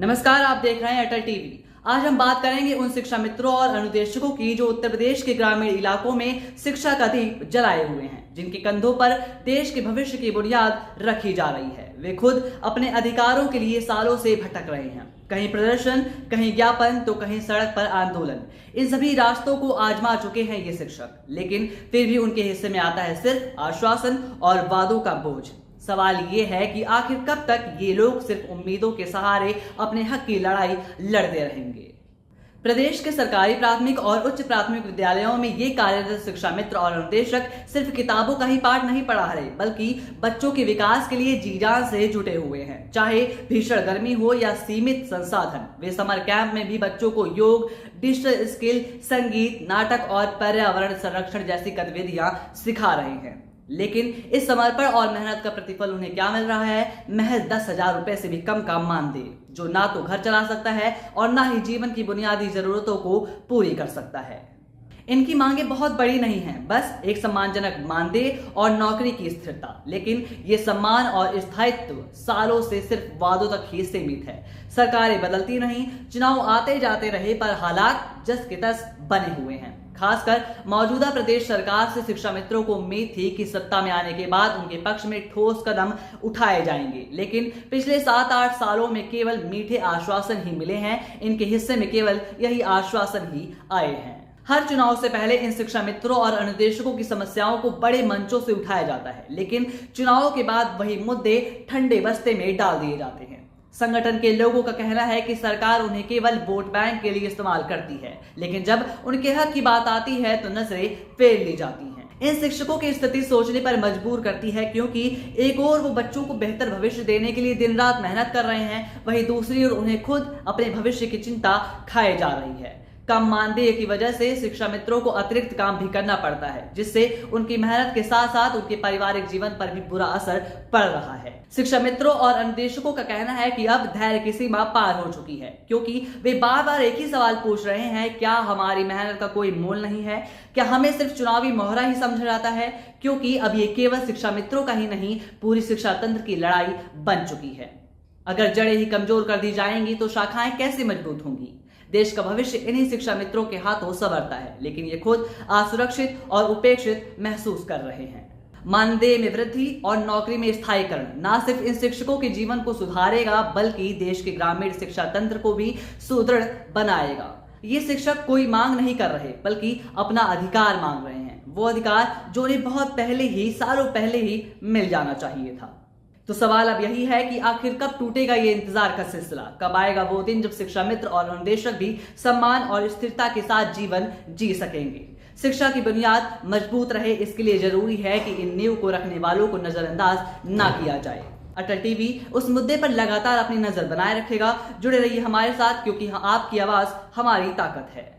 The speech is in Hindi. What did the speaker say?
नमस्कार, आप देख रहे हैं अटल टीवी। आज हम बात करेंगे उन शिक्षा मित्रों और अनुदेशकों की जो उत्तर प्रदेश के ग्रामीण इलाकों में शिक्षा का दीप जलाए हुए हैं, जिनके कंधों पर देश के भविष्य की बुनियाद रखी जा रही है। वे खुद अपने अधिकारों के लिए सालों से भटक रहे हैं, कहीं प्रदर्शन, कहीं ज्ञापन, तो कहीं सड़क पर आंदोलन। इन सभी रास्तों को आजमा चुके हैं ये शिक्षक, लेकिन फिर भी उनके हिस्से में आता है सिर्फ आश्वासन और वादों का बोझ। सवाल ये है कि आखिर कब तक ये लोग सिर्फ उम्मीदों के सहारे अपने हक की लड़ाई लड़ते रहेंगे। प्रदेश के सरकारी प्राथमिक और उच्च प्राथमिक विद्यालयों में ये कार्यरत शिक्षा मित्र और अनुदेशक सिर्फ किताबों का ही पाठ नहीं पढ़ा रहे, बल्कि बच्चों के विकास के लिए जी जान से जुटे हुए हैं। चाहे भीषण गर्मी हो या सीमित संसाधन, वे समर कैंप में भी बच्चों को योग, डिजिटल स्किल, संगीत, नाटक और पर्यावरण संरक्षण जैसी गतिविधियां सिखा रहे हैं। लेकिन इस समर्पण और मेहनत का प्रतिफल उन्हें क्या मिल रहा है? महज 10,000 रुपए से भी कम का मानदेय, जो ना तो घर चला सकता है और ना ही जीवन की बुनियादी जरूरतों को पूरी कर सकता है। इनकी मांगे बहुत बड़ी नहीं हैं, बस एक सम्मानजनक मानदेय और नौकरी की स्थिरता। लेकिन ये सम्मान और स्थायित्व सालों से सिर्फ वादों तक ही सीमित है। सरकारें बदलती नहीं, चुनाव आते जाते रहे, पर हालात जस के तस बने हुए हैं। खासकर मौजूदा प्रदेश सरकार से शिक्षा मित्रों को उम्मीद थी कि सत्ता में आने के बाद उनके पक्ष में ठोस कदम उठाए जाएंगे, लेकिन पिछले 7-8 सालों में केवल मीठे आश्वासन ही मिले हैं। इनके हिस्से में केवल यही आश्वासन ही आए हैं। हर चुनाव से पहले इन शिक्षा मित्रों और अनुदेशकों की समस्याओं को बड़े मंचों से उठाया जाता है, लेकिन चुनावों के बाद वही मुद्दे ठंडे बस्ते में डाल दिए जाते हैं। संगठन के लोगों का कहना है कि सरकार उन्हें केवल वोट बैंक के लिए इस्तेमाल करती है, लेकिन जब उनके हक की बात आती है तो नजरें फेर ली जाती हैं। इन शिक्षकों की स्थिति सोचने पर मजबूर करती है, क्योंकि एक ओर वो बच्चों को बेहतर भविष्य देने के लिए दिन रात मेहनत कर रहे हैं, वहीं दूसरी ओर उन्हें खुद अपने भविष्य की चिंता खाए जा रही है। कम मानदेय की वजह से शिक्षा मित्रों को अतिरिक्त काम भी करना पड़ता है, जिससे उनकी मेहनत के साथ साथ उनके पारिवारिक जीवन पर भी बुरा असर पड़ रहा है। शिक्षा मित्रों और अनुदेशकों का कहना है कि अब धैर्य की सीमा पार हो चुकी है, क्योंकि वे बार बार एक ही सवाल पूछ रहे हैं, क्या हमारी मेहनत का कोई मोल नहीं है? क्या हमें सिर्फ चुनावी मोहरा ही समझा जाता है? क्योंकि अब ये केवल शिक्षा मित्रों का ही नहीं, पूरी शिक्षा तंत्र की लड़ाई बन चुकी है। अगर जड़ें ही कमजोर कर दी जाएंगी तो शाखाएं कैसे मजबूत होंगी? देश का भविष्य इन्हीं शिक्षा मित्रों के हाथों संवरता है, लेकिन ये खुद असुरक्षित और उपेक्षित महसूस कर रहे हैं। मानदेय में वृद्धि और नौकरी में स्थायीकरण न सिर्फ इन शिक्षकों के जीवन को सुधारेगा, बल्कि देश के ग्रामीण शिक्षा तंत्र को भी सुदृढ़ बनाएगा। ये शिक्षक कोई मांग नहीं कर रहे, बल्कि अपना अधिकार मांग रहे हैं, वो अधिकार जो उन्हें बहुत पहले ही, सालों पहले ही मिल जाना चाहिए था। तो सवाल अब यही है कि आखिर कब टूटेगा ये इंतजार का सिलसिला? कब आएगा वो दिन जब शिक्षा मित्र और अनुदेशक भी सम्मान और स्थिरता के साथ जीवन जी सकेंगे? शिक्षा की बुनियाद मजबूत रहे, इसके लिए जरूरी है कि इन नींव को रखने वालों को नजरअंदाज ना किया जाए। अटल टीवी उस मुद्दे पर लगातार अपनी नजर बनाए रखेगा। जुड़े रहिए हमारे साथ, क्योंकि आपकी आवाज हमारी ताकत है।